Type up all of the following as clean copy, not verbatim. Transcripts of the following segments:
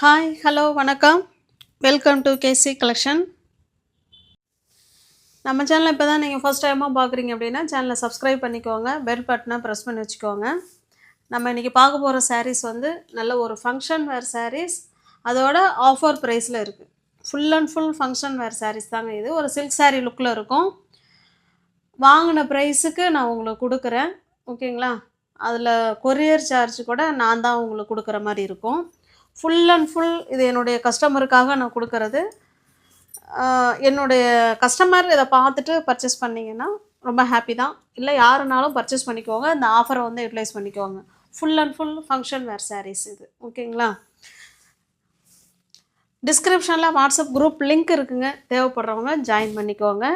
Hi hello வணக்கம். Welcome to KC collection. நம்ம சேனலை இப்போ தான் நீங்கள் ஃபர்ஸ்ட் டைமாக பார்க்குறீங்க அப்படின்னா சேனலை சப்ஸ்கிரைப் பண்ணிக்கோங்க, பெல் பட்டனை ப்ரெஸ் பண்ணி வச்சுக்கோங்க. நம்ம இன்றைக்கி பார்க்க போகிற சாரீஸ் வந்து நல்ல ஒரு ஃபங்க்ஷன் வேர் சாரீஸ், அதோட ஆஃபர் ப்ரைஸில் இருக்குது. Full and full function wear sarees தாங்க இது. ஒரு சில்க் சாரீ லுக்கில் இருக்கும். வாங்கின ப்ரைஸுக்கு நான் உங்களுக்கு கொடுக்குறேன், ஓகேங்களா? அதில் கொரியர் சார்ஜ் கூட நான் தான் உங்களுக்கு கொடுக்குற மாதிரி இருக்கும். ஃபுல் அண்ட் ஃபுல் இது என்னுடைய கஸ்டமருக்காக நான் கொடுக்கறது. என்னுடைய கஸ்டமர் இதை பார்த்துட்டு பர்ச்சேஸ் பண்ணிங்கன்னா ரொம்ப ஹாப்பி தான். இல்லை யாருனாலும் பர்ச்சேஸ் பண்ணிக்கோங்க, இந்த ஆஃபரை வந்து யூட்டிலைஸ் பண்ணிக்கோங்க. Full and full function wear sarees இது, ஓகேங்களா? டிஸ்கிரிப்ஷனில் வாட்ஸ்அப் குரூப் லிங்க் இருக்குங்க, தேவைப்படுறவங்க ஜாயின் பண்ணிக்கோங்க.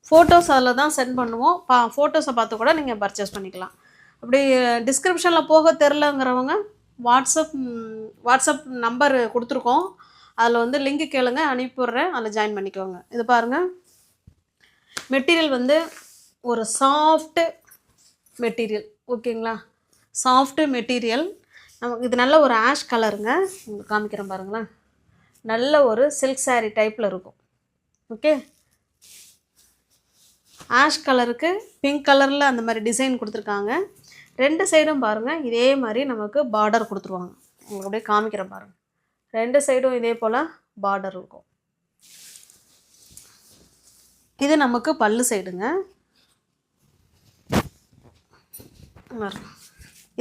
ஃபோட்டோஸ் அதில் தான் சென்ட் பண்ணுவோம். ஃபோட்டோஸை பார்த்து கூட நீங்கள் பர்ச்சேஸ் பண்ணிக்கலாம். அப்படி டிஸ்கிரிப்ஷனில் போக தெரிலங்கிறவங்க வாட்ஸ்அப் நம்பர் கொடுத்துருக்கோம், அதில் வந்து லிங்க்கு கேளுங்க, அனுப்பிவிட்றேன், அதில் ஜாயின் பண்ணிக்கோங்க. இது பாருங்கள், மெட்டீரியல் வந்து ஒரு சாஃப்ட்டு மெட்டீரியல், ஓகேங்களா? Soft material. நமக்கு இது நல்ல ஒரு ஆஷ் கலருங்க, உங்களுக்கு காமிக்கிறேன் பாருங்களேன். நல்ல ஒரு சில்க் சாரீ டைப்பில் இருக்கும், ஓகே? ஆஷ் கலருக்கு பிங்க் கலரில் அந்த மாதிரி டிசைன் கொடுத்துருக்காங்க. ரெண்டு சைடும் பாருங்கள் இதே மாதிரி நமக்கு பார்டர் கொடுத்துருவாங்க. உங்களுக்கு அப்படியே காமிக்கிறேன் பாருங்கள். ரெண்டு சைடும் இதே போல் பார்டர் இருக்கும். இது நமக்கு பல்லு சைடுங்க.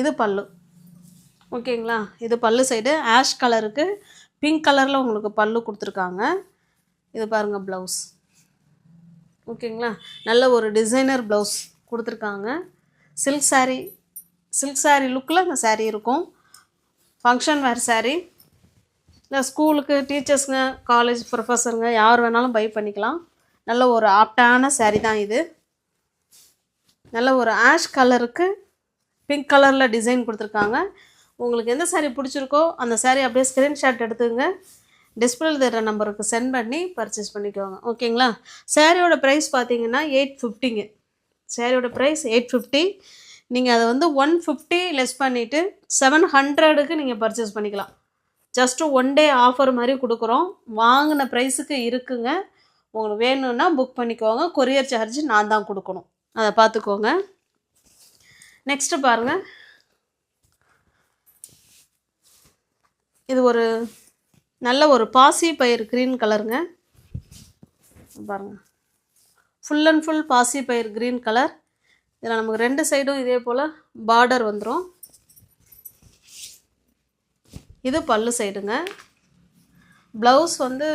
இது பல்லு, ஓகேங்களா? இது பல்லு சைடு. ஆஷ் கலருக்கு பிங்க் கலரில் உங்களுக்கு பல்லு கொடுத்துருக்காங்க. இது பாருங்கள் ப்ளவுஸ், ஓகேங்களா? நல்ல ஒரு டிசைனர் ப்ளவுஸ் கொடுத்துருக்காங்க. சில்க் சாரீ லுக்கில் இந்த சாரீ இருக்கும். ஃபங்க்ஷன் வேர் சாரீ. இல்லை ஸ்கூலுக்கு டீச்சர்ஸுங்க, காலேஜ் ப்ரொஃபஸருங்க யார் வேணாலும் பை பண்ணிக்கலாம். நல்ல ஒரு ஆப்டான சாரீ தான் இது. நல்ல ஒரு ஆஷ் கலருக்கு பிங்க் கலரில் டிசைன் கொடுத்துருக்காங்க. உங்களுக்கு எந்த சாரீ பிடிச்சிருக்கோ அந்த சாரீ அப்படியே ஸ்க்ரீன்ஷாட் எடுத்துங்க, டிஸ்பிளேல தர நம்பருக்கு சென்ட் பண்ணி பர்ச்சேஸ் பண்ணிக்கோங்க, ஓகேங்களா? சாரியோட ப்ரைஸ் பார்த்தீங்கன்னா 850ங்க. சாரியோட ப்ரைஸ் 850. நீங்கள் அதை வந்து 150 லெஸ் பண்ணிவிட்டு 700க்கு நீங்கள் பர்ச்சேஸ் பண்ணிக்கலாம். ஜஸ்ட்டு 1 டே ஆஃபர் மாதிரி கொடுக்குறோம். வாங்கின ப்ரைஸுக்கு இருக்குங்க. உங்களுக்கு வேணும்னா புக் பண்ணிக்கோங்க. கொரியர் சார்ஜ் நான் தான் கொடுக்கணும், அதை பார்த்துக்கோங்க. நெக்ஸ்ட்டு பாருங்கள், இது ஒரு நல்ல ஒரு பாசி பயிர் க்ரீன் கலருங்க. பாருங்கள், ஃபுல் அண்ட் ஃபுல் பாசி பயிர் க்ரீன் கலர். இதில் நமக்கு ரெண்டு சைடும் இதே போல் பார்டர் வந்துடும். இது பல்லு சைடுங்க. ப்ளவுஸ் வந்து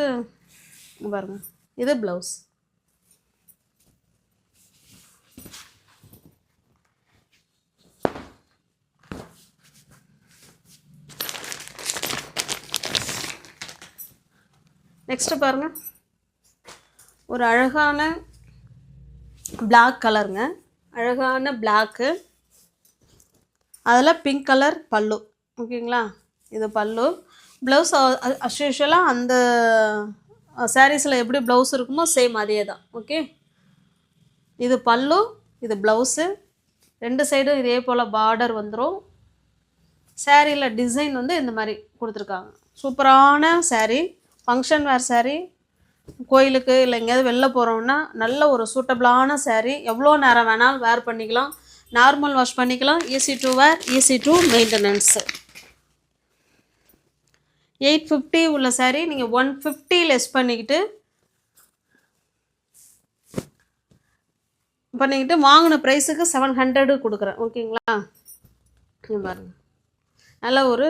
பாருங்கள், இது ப்ளவுஸ். நெக்ஸ்ட்டு பாருங்கள், ஒரு அழகான பிளாக் கலருங்க. அழகான பிளாக்கு, அதில் பிங்க் கலர் பல்லு, ஓகேங்களா? இது பல்லு. ப்ளவுஸ் அஸ்யூஷுவலாக அந்த சாரீஸில் எப்படி ப்ளவுஸ் இருக்குமோ சேம் அதே தான், ஓகே? இது பல்லு, இது ப்ளவுஸு. ரெண்டு சைடும் இதே போல் பார்டர் வந்துடும். சாரியில் டிசைன் வந்து இந்த மாதிரி கொடுத்துருக்காங்க. சூப்பரான சாரீ, ஃபங்க்ஷன் வேர் சாரீ. கோயிலுக்கு இல்லை எங்கேயாவது வெளில போகிறோம்னா நல்ல ஒரு சூட்டபிளான சாரீ. எவ்வளோ நேரம் வேணாலும் வேர் பண்ணிக்கலாம், நார்மல் வாஷ் பண்ணிக்கலாம், easy to wear, easy to maintenance. 850 உள்ள சாரீ நீங்கள் 150 லெஸ் பண்ணிக்கிட்டு வாங்கின ப்ரைஸுக்கு 700 கொடுக்குறேன், ஓகேங்களா? பாருங்கள், நல்ல ஒரு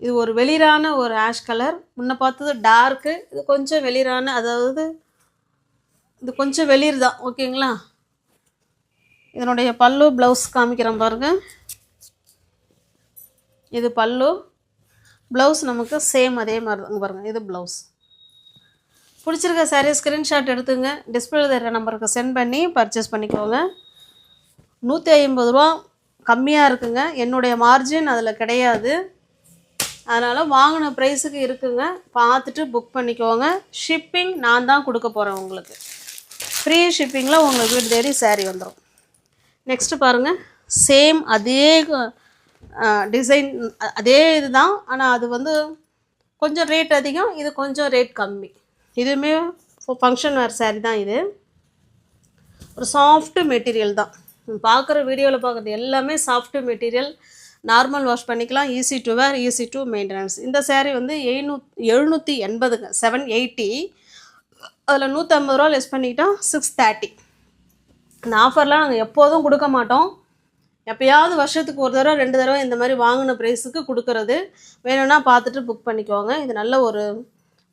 இது ஒரு வெளிரான ஒரு ஆஷ் கலர். முன்ன பார்த்தது டார்க்கு, இது கொஞ்சம் வெளிரான, அதாவது இது கொஞ்சம் வெளிர் தான், ஓகேங்களா? இதனுடைய பல்லு ப்ளவுஸ் காமிக்கிறேன் பாருங்கள். இது பல்லு, ப்ளவுஸ் நமக்கு சேம் அதே மாதிரி தான் பாருங்கள். இது ப்ளவுஸ். பிடிச்சிருக்க சாரீ ஸ்க்ரீன்ஷாட் எடுத்துங்க, டிஸ்பிளே தர நம்பருக்கு சென்ட் பண்ணி பர்ச்சேஸ் பண்ணிக்கோங்க. 150 ரூபா கம்மியாக இருக்குங்க, என்னுடைய மார்ஜின் அதில் கிடையாது. அதனால் வாங்கின ப்ரைஸுக்கு இருக்குங்க, பார்த்துட்டு புக் பண்ணிக்கோங்க. ஷிப்பிங் நான் தான் கொடுக்க போகிறேன் உங்களுக்கு. ஃப்ரீ ஷிப்பிங்கில் உங்களுக்கு வீடு தேடி சாரீ வந்துடும். நெக்ஸ்ட்டு பாருங்கள், சேம் அதே டிசைன், அதே இது தான். ஆனால் அது வந்து கொஞ்சம் ரேட் அதிகம், இது கொஞ்சம் ரேட் கம்மி. இதுவுமே ஃபங்க்ஷன் வேர் saree தான். இது ஒரு சாஃப்ட் மெட்டீரியல் தான். பார்க்குற வீடியோவில் பார்க்குறது எல்லாமே சாஃப்ட் மெட்டீரியல். நார்மல் வாஷ் பண்ணிக்கலாம், easy to wear, easy to maintenance. இந்த saree வந்து 780ங்க, 780. அதில் 150 ரூபா லெஸ் பண்ணிக்கிட்டால் 630. இந்த ஆஃபர்லாம் நாங்கள் எப்போதும் கொடுக்க மாட்டோம். எப்போயாவது வருஷத்துக்கு ஒரு தடவை 2 தடவை இந்த மாதிரி வாங்கின ப்ரைஸுக்கு கொடுக்கறது. வேணும்னா பார்த்துட்டு புக் பண்ணிக்கோங்க. இது நல்ல ஒரு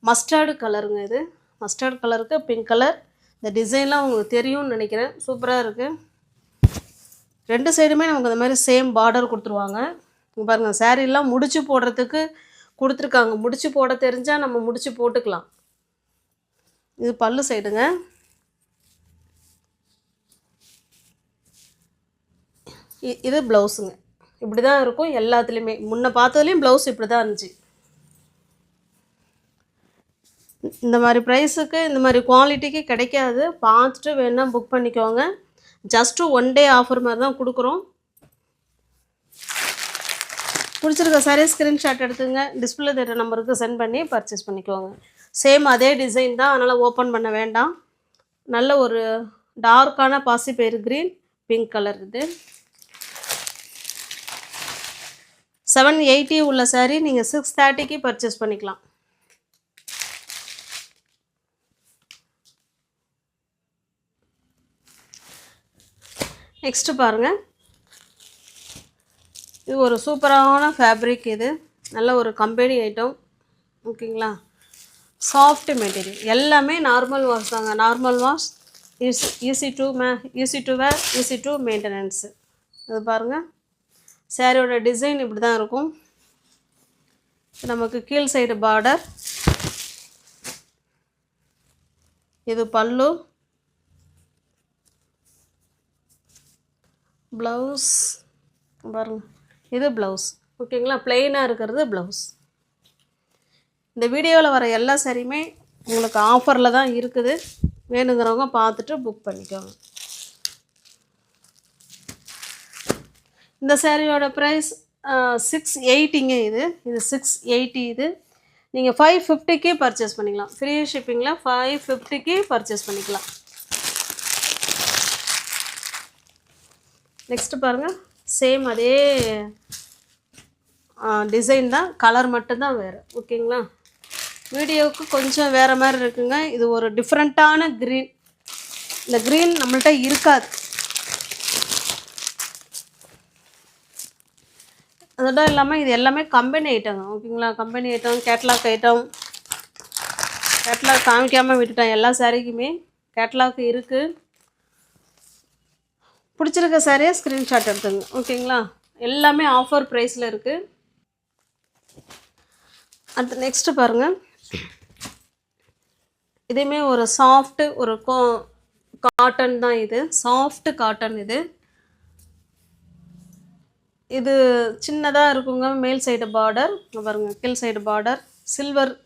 மஸ்டர்டு கலருங்க. இது மஸ்டர்ட் கலருக்கு பிங்க் கலர். இந்த டிசைன்லாம் உங்களுக்கு தெரியும்னு நினைக்கிறேன். சூப்பராக இருக்குது. 2 சைடுமே நமக்கு இந்த மாதிரி சேம் பார்டர் கொடுத்துருவாங்க. இங்கே பாருங்கள், சாரீலாம் முடிச்சு போடுறதுக்கு கொடுத்துருக்காங்க. முடிச்சு போட தெரிஞ்சால் நம்ம முடிச்சு போட்டுக்கலாம். இது பல்லு சைடுங்க. இது ப்ளவுஸுங்க. இப்படி தான் இருக்கும் எல்லாத்துலேயுமே. முன்ன பார்த்ததுலேயும் ப்ளவுஸ் இப்படி தான் இருந்துச்சு. இந்த மாதிரி ப்ரைஸுக்கு இந்த மாதிரி குவாலிட்டிக்கு கிடைக்காது. பார்த்துட்டு வேணால் புக் பண்ணிக்கோங்க. ஜஸ்ட்டு 1 டே ஆஃபர் மாதிரி தான் கொடுக்குறோம். பிடிச்சிருக்க சாரீ ஸ்க்ரீன்ஷாட் எடுத்துங்க. டிஸ்பிளே தெரிகிற நம்பருக்கு சென்ட் பண்ணி பர்ச்சேஸ் பண்ணிக்கோங்க. சேம் அதே டிசைன் தான், அதனால் ஓப்பன் பண்ண வேண்டாம். நல்ல ஒரு டார்க்கான பாசிப்பயிறு க்ரீன் பிங்க் கலர். இது 780 உள்ள சாரீ நீங்கள் 630க்கு பர்ச்சேஸ் பண்ணிக்கலாம். நெக்ஸ்ட்டு பாருங்கள், இது ஒரு சூப்பரான ஃபேப்ரிக். இது நல்ல ஒரு கம்பெனி ஐட்டம். ஓகேங்களா, சாஃப்ட் மெட்டீரியல். எல்லாமே நார்மல் வாஷ் தாங்க. Normal wash, easy to wear, easy to maintenance. இது பாருங்கள், சாரியோட டிசைன் இப்படி தான் இருக்கும். நமக்கு கீழ் சைடு பார்டர். இது பல்லு. ப்ளவுஸ் பாருங்கள், இது ப்ளவுஸ். ஓகேங்களா, ப்ளெயினாக இருக்கிறது ப்ளவுஸ். இந்த வீடியோவில் வர எல்லா சாரியுமே உங்களுக்கு ஆஃபரில் தான் இருக்குது. வேணுங்கிறவங்க பார்த்துட்டு புக் பண்ணிக்கோங்க. இந்த சாரியோட ப்ரைஸ் 680ங்க. இது 680. இது நீங்கள் 550க்கு பர்ச்சேஸ் பண்ணிக்கலாம். ஃப்ரீ ஷிப்பிங்கில் 550க்கு பர்ச்சேஸ் பண்ணிக்கலாம். நெக்ஸ்ட்டு பாருங்கள், சேம் அதே டிசைன் தான், கலர் மட்டும்தான் வேறு. ஓகேங்களா, வீடியோவுக்கு கொஞ்சம் வேறு மாதிரி இருக்குங்க. இது ஒரு டிஃப்ரெண்ட்டான க்ரீன். இந்த க்ரீன் நம்மள்கிட்ட இருக்காது. அதோட இல்லாமல் இது எல்லாமே கம்பெனி ஐட்டங்க. ஓகேங்களா, company item, catalog item. Catalog காமிக்காமல் விட்டுட்டேன். எல்லா சாரிக்குமே கேட்லாக் இருக்குது. பிடிச்சிருக்க சாரியை ஸ்க்ரீன்ஷாட் எடுத்துங்க. ஓகேங்களா, எல்லாமே ஆஃபர் ப்ரைஸில் இருக்குது. அடுத்து நெக்ஸ்ட்டு பாருங்கள், இதுவுமே ஒரு சாஃப்ட்டு ஒரு காட்டன் தான். இது சாஃப்ட் காட்டன். இது சின்னதாக இருக்குங்க. மேல் சைடு பார்டர் பாருங்கள், கீழ் சைடு பார்டர்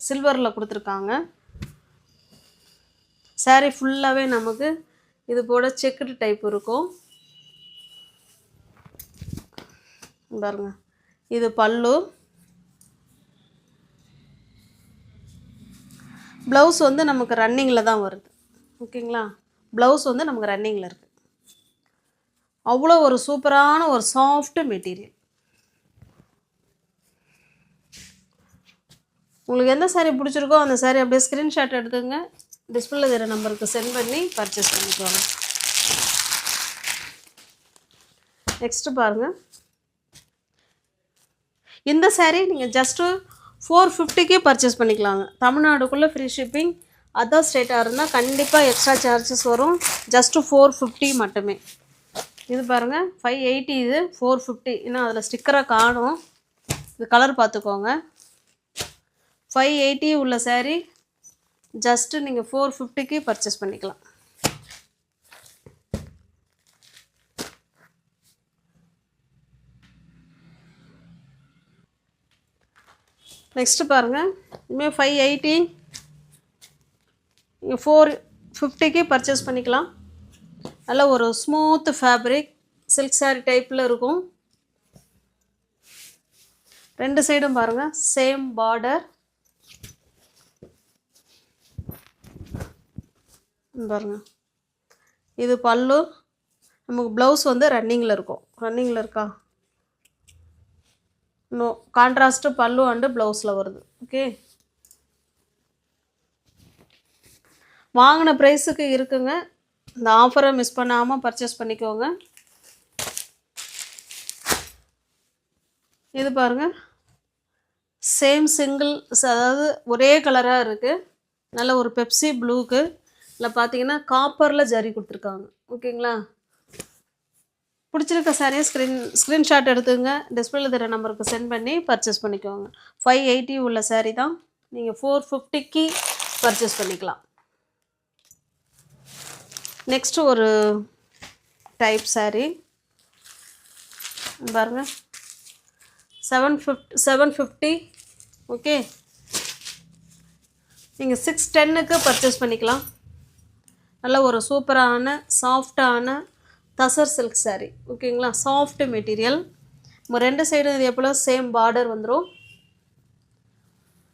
சில்வரில் கொடுத்துருக்காங்க. சாரீ ஃபுல்லாகவே நமக்கு இது போல் செக்குடு டைப் இருக்கும். பாருங்க, இது பல்லு. ப்ளவுஸ் வந்து நமக்கு ரன்னிங்கில் தான் வருது. ஓகேங்களா, ப்ளவுஸ் வந்து நமக்கு ரன்னிங்கில் இருக்குது. அவ்வளோ ஒரு சூப்பரான ஒரு சாஃப்ட் மெட்டீரியல். உங்களுக்கு எந்த சாரீ பிடிச்சிருக்கோ அந்த சாரீ அப்படியே ஸ்க்ரீன்ஷாட் எடுத்துங்க. டிஸ்பிளே தெரிகிற நம்பருக்கு சென்ட் பண்ணி பர்ச்சேஸ் பண்ணிக்குவாங்க. நெக்ஸ்ட்டு பாருங்கள், இந்த சாரீ நீங்கள் ஜஸ்ட்டு 450க்கே பர்ச்சேஸ் பண்ணிக்கலாங்க. தமிழ்நாடுக்குள்ளே ஃப்ரீ ஷிப்பிங். அதர் ஸ்டேட்டாக இருந்தால் கண்டிப்பாக எக்ஸ்ட்ரா சார்ஜஸ் வரும். ஜஸ்ட்டு 450 மட்டுமே. இது பாருங்கள், 580. இது 450. ஏன்னா அதில் ஸ்டிக்கரை காணும். இது கலர் பார்த்துக்கோங்க. 580 உள்ள சாரீ ஜஸ்ட்டு நீங்கள் 450க்கு பர்ச்சேஸ் பண்ணிக்கலாம். நெக்ஸ்ட்டு பாருங்கள், இனிமேல் 580 நீங்கள் 450க்கு பர்ச்சேஸ் பண்ணிக்கலாம். நல்ல ஒரு ஸ்மூத் ஃபேப்ரிக், சில்க் சாரீ டைப்பில் இருக்கும். 2 சைடும் பாருங்கள், சேம் பார்டர். பாருங்கள், இது பல்லு. நமக்கு ப்ளவுஸ் வந்து ரன்னிங்கில் இருக்கும். ரன்னிங்கில் இருக்கா? நோ, கான்ட்ராஸ்ட்டு பல்லு அண்டு ப்ளவுஸில் வருது. ஓகே, வாங்கின ப்ரைஸுக்கு இருக்குங்க. இந்த ஆஃபரை மிஸ் பண்ணாமல் பர்ச்சேஸ் பண்ணிக்கோங்க. இது பாருங்கள், சேம் சிங்கிள், அதாவது ஒரே கலராக இருக்குது. நல்ல ஒரு பெப்சி ப்ளூக்கு இல்லை பார்த்தீங்கன்னா காப்பரில் ஜரி கொடுத்துருக்காங்க. ஓகேங்களா? பிடிச்சிருக்க சாரியை ஸ்க்ரீன்ஷாட் எடுத்துங்க. டிஸ்பிளேல தர நம்பருக்கு சென்ட் பண்ணி பர்ச்சேஸ் பண்ணிக்கோங்க. 580 உள்ள சாரீ தான், நீங்கள் 450க்கு பர்ச்சேஸ் பண்ணிக்கலாம். நெக்ஸ்ட்டு ஒரு டைப் சாரீ பாருங்கள், 750. ஓகே, நீங்கள் 610க்கு பர்ச்சேஸ் பண்ணிக்கலாம். நல்ல ஒரு சூப்பரான சாஃப்டான தசர் சில்க் சாரீ. ஓகேங்களா? Soft material. நம்ம 2 சைடும் இதே போல் சேம் பார்டர் வந்துடும்.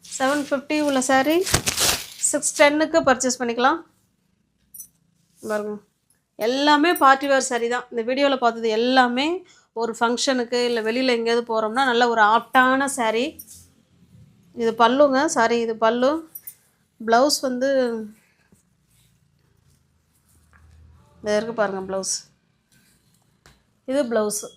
750 உள்ள சாரீ 610க்கு பர்ச்சேஸ் பண்ணிக்கலாம். பாருங்கள், எல்லாமே பார்ட்டி வேர் சாரீ தான். இந்த வீடியோவில் பார்த்தது எல்லாமே ஒரு ஃபங்க்ஷனுக்கு இல்லை வெளியில் எங்கேயாவது போகிறோம்னா நல்ல ஒரு ஆப்டான சாரீ. இது பல்லுங்க. சாரி, இது பல்லு. ப்ளவுஸ் வந்து இதில் இருக்குது பாருங்கள் ப்ளவுஸ். இது ப்ளவுஸு.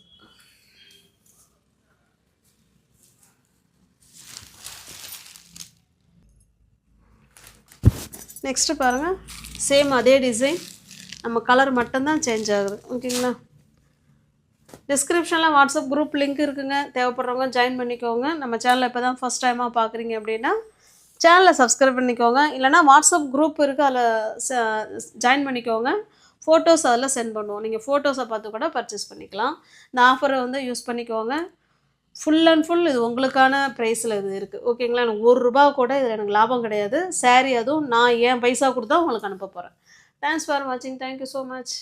நெக்ஸ்ட்டு பாருங்கள், சேம் அதே டிசைன், நம்ம கலர் மட்டும்தான் சேஞ்ச் ஆகுது. ஓகேங்களா? டிஸ்கிரிப்ஷனில் வாட்ஸ்அப் குரூப் லிங்க் இருக்குங்க. தேவைப்படுறவங்க ஜாயின் பண்ணிக்கோங்க. நம்ம சேனலை இப்போ தான் ஃபஸ்ட் டைமாக பார்க்குறீங்க அப்படின்னா சேனலை சப்ஸ்கிரைப் பண்ணிக்கோங்க. இல்லைனா வாட்ஸ்அப் குரூப் இருக்குது, அதில் ஜாயின் பண்ணிக்கோங்க. ஃபோட்டோஸ் அதில் சென்ட் பண்ணுவோம். நீங்கள் ஃபோட்டோஸை பார்த்து கூட பர்ச்சேஸ் பண்ணிக்கலாம். இந்த ஆஃபரை வந்து யூஸ் பண்ணிக்கோங்க. ஃபுல் அண்ட் ஃபுல் இது உங்களுக்கான ப்ரைஸில் இது இருக்குது. ஓகேங்களா? எனக்கு ₹1 கூட இதில் எனக்கு லாபம் கிடையாது. சாரீ அதுவும் நான் ஏன் பைசா கொடுத்தா உங்களுக்கு அனுப்ப போகிறேன். தேங்க்ஸ் ஃபார் வாட்சிங். Thank you so much.